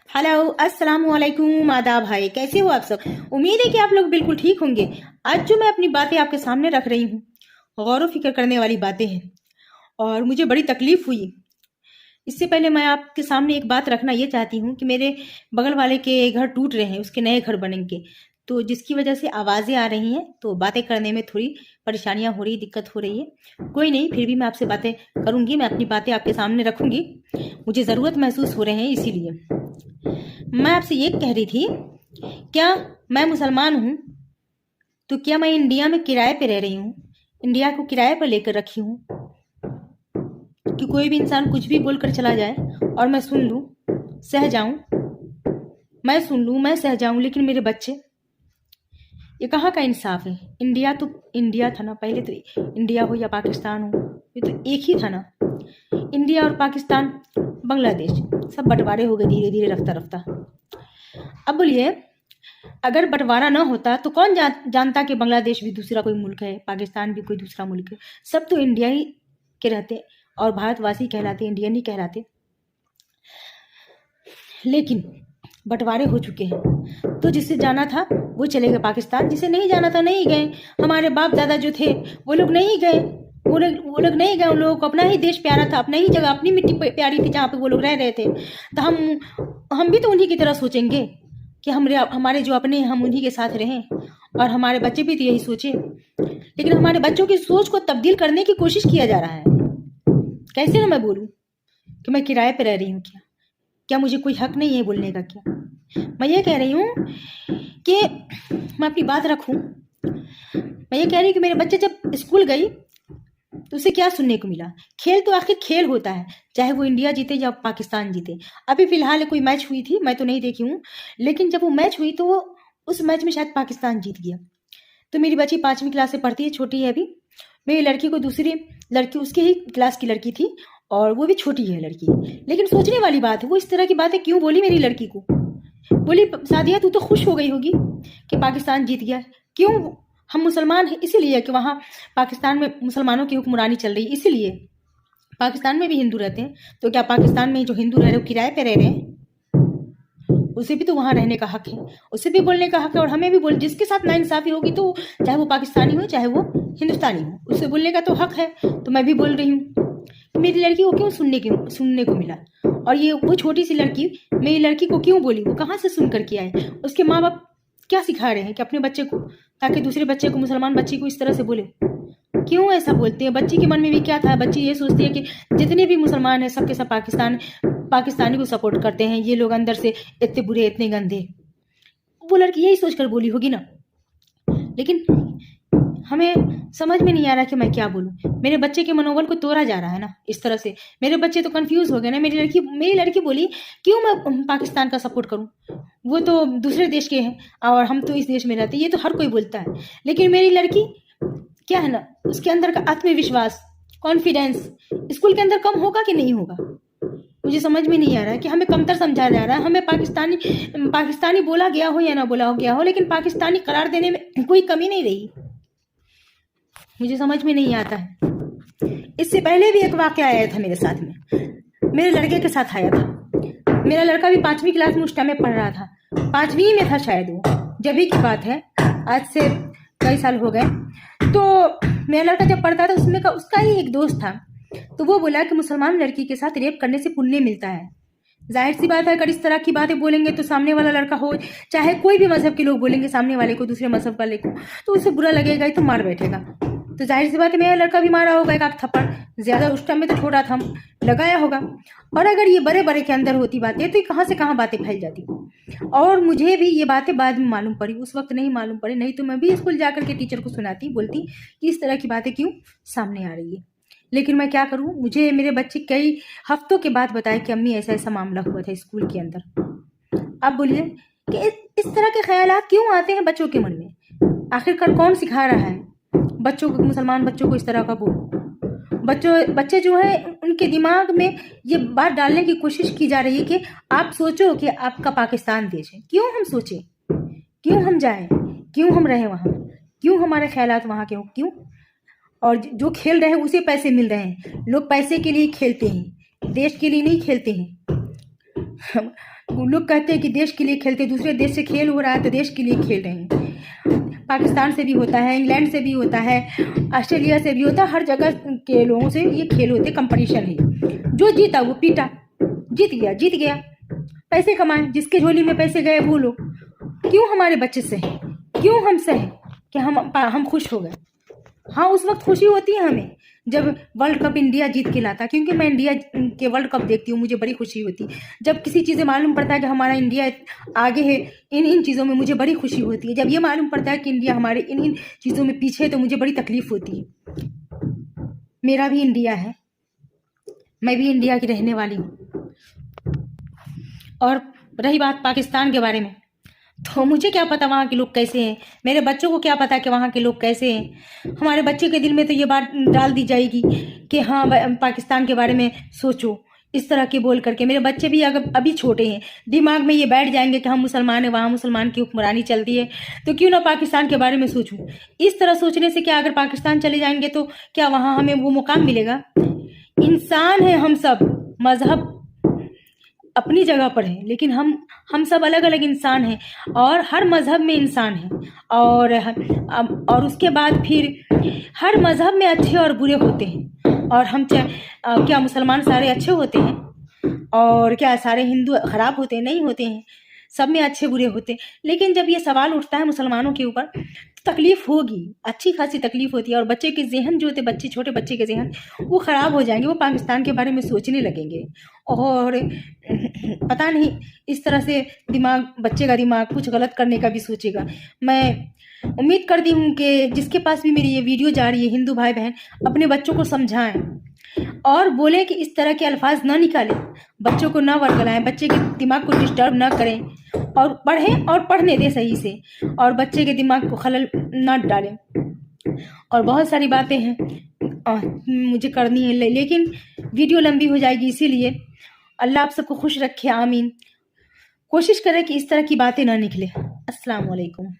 Hello, अस्सलाम वालेकुम, आदाब भाई। कैसे हो आप सब? उम्मीद है कि आप लोग बिल्कुल ठीक होंगे। आज जो मैं अपनी बातें आपके सामने रख रही हूँ, गौर व फिक्र करने वाली बातें हैं और मुझे बड़ी तकलीफ हुई। इससे पहले मैं आपके सामने एक बात रखना ये चाहती हूँ कि मेरे बगल वाले के घर टूट रहे हैं, उसके नए घर बनेंगे, तो जिसकी वजह से आवाज़ें आ रही हैं, तो बातें करने में थोड़ी परेशानियाँ हो रही, दिक्कत हो रही है। कोई नहीं, फिर भी मैं आपसे बातें करूँगी, मैं अपनी बातें आपके सामने रखूँगी। मुझे ज़रूरत महसूस हो रहे हैं इसीलिए। मैं आपसे ये कह रही थी, क्या मैं मुसलमान हूँ तो क्या मैं इंडिया में किराए पे रह रही हूँ, इंडिया को किराए पर लेकर रखी हूँ कि कोई भी इंसान कुछ भी बोलकर चला जाए और मैं सुन लूँ, सह जाऊं, मैं सुन लूँ, मैं सह जाऊं, लेकिन मेरे बच्चे, ये कहाँ का इंसाफ है? इंडिया तो इंडिया था ना पहले, तो इंडिया हो या पाकिस्तान हो, ये तो एक ही था ना। इंडिया और पाकिस्तान, बांग्लादेश, सब बंटवारे हो गए धीरे धीरे, रफ्ता रफ्ता। अब बोलिए, अगर बंटवारा ना होता तो कौन जानता कि बांग्लादेश भी दूसरा कोई मुल्क है, पाकिस्तान भी कोई दूसरा मुल्क है। सब तो इंडिया ही के रहते और भारतवासी कहलाते, इंडियन ही कहलाते। लेकिन बंटवारे हो चुके हैं, तो जिसे जाना था वो चले गए पाकिस्तान, जिसे नहीं जाना था नहीं गए। हमारे बाप दादा जो थे वो लोग नहीं गए, वो लोग नहीं गए। उन लोगों को अपना ही देश प्यारा था, अपना ही जगह, अपनी मिट्टी प्यारी थी जहाँ पे वो लोग रह रहे थे। तो हम भी तो उन्हीं की तरह सोचेंगे कि हमारे जो अपने, हम उन्हीं के साथ रहें, और हमारे बच्चे भी तो यही सोचे। लेकिन हमारे बच्चों की सोच को तब्दील करने की कोशिश किया जा रहा है। कैसे ना मैं बोलूं कि मैं किराए पे रह रही हूँ? क्या मुझे कोई हक नहीं है बोलने का? क्या मैं ये कह रही हूँ कि मैं अपनी बात रखूं, मैं ये कह रही हूँ कि मेरे बच्चे जब स्कूल गई तो उसे क्या सुनने को मिला? खेल तो आखिर खेल होता है, चाहे वो इंडिया जीते या पाकिस्तान जीते। अभी फिलहाल कोई मैच हुई थी, मैं तो नहीं देखी हूँ, लेकिन जब वो मैच हुई तो उस मैच में शायद पाकिस्तान जीत गया। तो मेरी बच्ची 5वीं क्लास से पढ़ती है, छोटी है अभी। मेरी लड़की को दूसरी लड़की, उसके ही क्लास की लड़की थी, और वो भी छोटी है लड़की। लेकिन सोचने वाली बात है, वो इस तरह की बातें क्यों बोली मेरी लड़की को? बोली, सादिया तू तो खुश हो गई होगी कि पाकिस्तान जीत गया। क्यों? हम मुसलमान हैं इसीलिए कि वहाँ पाकिस्तान में मुसलमानों की हुक्मरानी चल रही है, इसीलिए। पाकिस्तान में भी हिंदू रहते हैं, तो क्या पाकिस्तान में जो हिंदू रह रहे हैं वो किराए पे रह रहे हैं? उसे भी तो वहां रहने का हक है, उसे भी बोलने का हक है, और हमें भी बोल। जिसके साथ नाइंसाफी होगी, तो चाहे वो पाकिस्तानी हो चाहे वो हिंदुस्तानी हो, उसे बोलने का तो हक है। तो मैं भी बोल रही हूँ। मेरी लड़की को क्यों सुनने को मिला? और ये वो छोटी सी लड़की मेरी लड़की को क्यों बोली? वो कहाँ से सुन करके आए? उसके माँ बाप क्या सिखा रहे हैं कि अपने बच्चे को, ताकि दूसरे बच्चे को, मुसलमान बच्चे को इस तरह से बोले? क्यों ऐसा बोलते हैं? बच्ची के मन में भी क्या था? बच्ची ये सोचती है कि जितने भी मुसलमान हैं सबके सब पाकिस्तानी को सपोर्ट करते हैं, ये लोग अंदर से इतने बुरे, इतने गंदे। वो लड़की यही सोचकर बोली होगी ना। लेकिन हमें समझ में नहीं आ रहा कि मैं क्या बोलूं। मेरे बच्चे के मनोबल को तोड़ा जा रहा है ना इस तरह से। मेरे बच्चे तो कंफ्यूज हो गए ना। मेरी लड़की बोली, क्यों मैं पाकिस्तान का सपोर्ट करूं? वो तो दूसरे देश के हैं और हम तो इस देश में रहते हैं, ये तो हर कोई बोलता है। लेकिन मेरी लड़की क्या है ना, उसके अंदर का आत्मविश्वास, कॉन्फिडेंस स्कूल के अंदर कम होगा कि नहीं होगा? मुझे समझ में नहीं आ रहा है कि हमें कमतर समझा जा रहा है। हमें पाकिस्तानी बोला गया हो या ना बोला गया हो, लेकिन पाकिस्तानी करार देने में कोई कमी नहीं रही। मुझे समझ में नहीं आता है। इससे पहले भी एक वाकया आया था मेरे साथ में, मेरे लड़के के साथ आया था। मेरा लड़का भी 5वीं क्लास में उस टाइम में पढ़ रहा था, 5वीं में था शायद वो, जब ही की बात है, आज से कई साल हो गए। तो मेरा लड़का जब पढ़ता था, उसमें का उसका ही एक दोस्त था, तो वो बोला कि मुसलमान लड़की के साथ रेप करने से पुण्य मिलता है। जाहिर सी बात है, अगर इस तरह की बातें बोलेंगे तो सामने वाला लड़का हो चाहे कोई भी मजहब के लोग बोलेंगे सामने वाले को, दूसरे मजहब वाले को, तो उसे बुरा लगेगा ही, तो मार बैठेगा। तो जाहिर सी बात है मेरा लड़का भी मारा होगा एक आध थप्पड़, ज्यादा उस टाइम में तो छोटा था, लगाया होगा। और अगर ये बड़े बड़े के अंदर होती बातें, तो कहाँ से कहाँ बातें फैल जाती। और मुझे भी ये बातें बाद में मालूम पड़ी, उस वक्त नहीं मालूम पड़ी, नहीं तो मैं भी स्कूल जाकर के टीचर को सुनाती, बोलती कि इस तरह की बातें क्यों सामने आ रही है। लेकिन मैं क्या करूं, मुझे मेरे बच्चे कई हफ्तों के बाद बताए कि अम्मी ऐसा ऐसा मामला हुआ था स्कूल के अंदर। अब बोलिए कि इस तरह के ख्यालात क्यों आते हैं बच्चों के मन में? आखिरकार कौन सिखा रहा है बच्चों को, मुसलमान बच्चों को इस तरह का बोलो? बच्चे जो है, उनके दिमाग में ये बात डालने की कोशिश की जा रही है कि आप सोचो कि आपका पाकिस्तान देश है। क्यों हम सोचे? क्यों हम जाए? क्यों हम रहे वहां? क्यों हमारे ख्यालात वहां के हो? क्यों? और जो खेल रहे हैं उसे पैसे मिल रहे हैं। लोग पैसे के लिए खेलते हैं, देश के लिए नहीं खेलते हैं। वो लोग कहते हैं कि देश के लिए खेलते, दूसरे देश से खेल हो रहा है तो देश के लिए खेल रहे हैं। पाकिस्तान से भी होता है, इंग्लैंड से भी होता है, ऑस्ट्रेलिया से भी होता है, हर जगह के लोगों से ये खेल होते, कंपटीशन है। जो जीता वो पीटा, जीत गया जीत गया, पैसे कमाए, जिसके झोली में पैसे गए वो लोग। क्यों हमारे बच्चे से है, क्यों हमसे है कि हम खुश हो गए। हाँ, उस वक्त खुशी होती है हमें जब वर्ल्ड कप इंडिया जीत के लाता, क्योंकि मैं इंडिया के वर्ल्ड कप देखती हूँ, मुझे बड़ी खुशी होती है। जब किसी चीज़ से मालूम पड़ता है कि हमारा इंडिया आगे है इन चीज़ों में, मुझे बड़ी खुशी होती है। जब ये मालूम पड़ता है कि इंडिया हमारे इन चीज़ों में पीछे है तो मुझे बड़ी तकलीफ होती है। मेरा भी इंडिया है, मैं भी इंडिया की रहने वाली हूँ। और रही बात पाकिस्तान के बारे में, तो मुझे क्या पता वहाँ के लोग कैसे हैं, मेरे बच्चों को क्या पता कि वहाँ के लोग कैसे हैं। हमारे बच्चे के दिल में तो ये बात डाल दी जाएगी कि हाँ पाकिस्तान के बारे में सोचो, इस तरह के बोल करके। मेरे बच्चे भी अगर अभी छोटे हैं, दिमाग में ये बैठ जाएंगे कि हम मुसलमान हैं, वहाँ मुसलमान की हुक्मरानी चलती है, तो क्यों ना पाकिस्तान के बारे में सोचूं। इस तरह सोचने से क्या, अगर पाकिस्तान चले जाएंगे तो क्या वहाँ हमें वो मुकाम मिलेगा। इंसान है हम सब, मजहब अपनी जगह पर है, लेकिन हम सब अलग अलग इंसान हैं, और हर मजहब में इंसान है। और उसके बाद फिर हर मजहब में अच्छे और बुरे होते हैं। और हम क्या मुसलमान सारे अच्छे होते हैं, और क्या सारे हिंदू खराब होते हैं? नहीं होते हैं, सब में अच्छे बुरे होते हैं। लेकिन जब ये सवाल उठता है मुसलमानों के ऊपर, तो तकलीफ होगी, अच्छी खासी तकलीफ होती है। और बच्चे के जहन जो होते, छोटे बच्चे के जहन वो ख़राब हो जाएंगे, वो पाकिस्तान के बारे में सोचने लगेंगे। और पता नहीं, इस तरह से बच्चे का दिमाग कुछ गलत करने का भी सोचेगा। मैं उम्मीद करती हूँ कि जिसके पास भी मेरी ये वीडियो जा रही है, हिंदू भाई बहन अपने बच्चों को समझाएं और बोलें कि इस तरह के अल्फाज ना निकालें, बच्चों को ना वर्गलाएं, बच्चे के दिमाग को डिस्टर्ब ना करें, और पढ़ें और पढ़ने दें सही से, और बच्चे के दिमाग को खलल ना डालें। और बहुत सारी बातें हैं मुझे करनी है, लेकिन वीडियो लंबी हो जाएगी, इसीलिए अल्लाह आप सबको खुश रखे, आमीन। कोशिश करें कि इस तरह की बातें ना निकले। अस्सलाम वालेकुम।